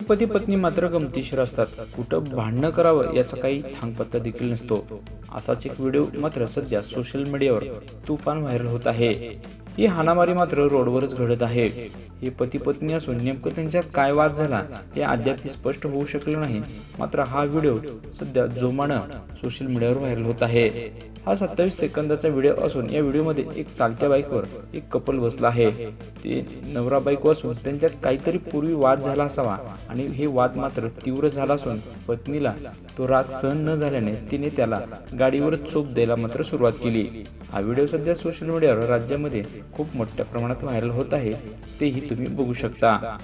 पती पत्नी मात्र गमतीशीर असतात, कुठं भांडणं करावं याचा काही थांगपत्ता देखील नसतो. असाच एक व्हिडिओ मात्र सध्या सोशल मीडियावर तुफान व्हायरल होत आहे. ही हाणामारी मात्र रोडवरच घडत आहे. हे पती पत्नी असून नेमकं त्यांच्यात काय वाद झाला हे अद्याप स्पष्ट होऊ शकलं नाही. मात्र हा व्हिडिओ सध्या जोमानं सोशल मीडियावर व्हायरल होत आहे. हा 27 सेकंदाचा व्हिडिओ असून या व्हिडिओमध्ये एक चालत्या बाईकवर एक कपल बसला आहे. ते नवरा बायको असून त्यांच्यात काहीतरी पूर्वी वाद झाला असावा आणि हे वाद मात्र तीव्र झाला असून पत्नीला तो राग सहन न झाल्याने तिने त्याला गाडीवरच चोप द्यायला मात्र सुरुवात केली. हा व्हिडिओ सध्या सोशल मीडियावर राज्यामध्ये खूप मोठ्या प्रमाणात व्हायरल होत आहे, तेही तुम्ही बघू शकता.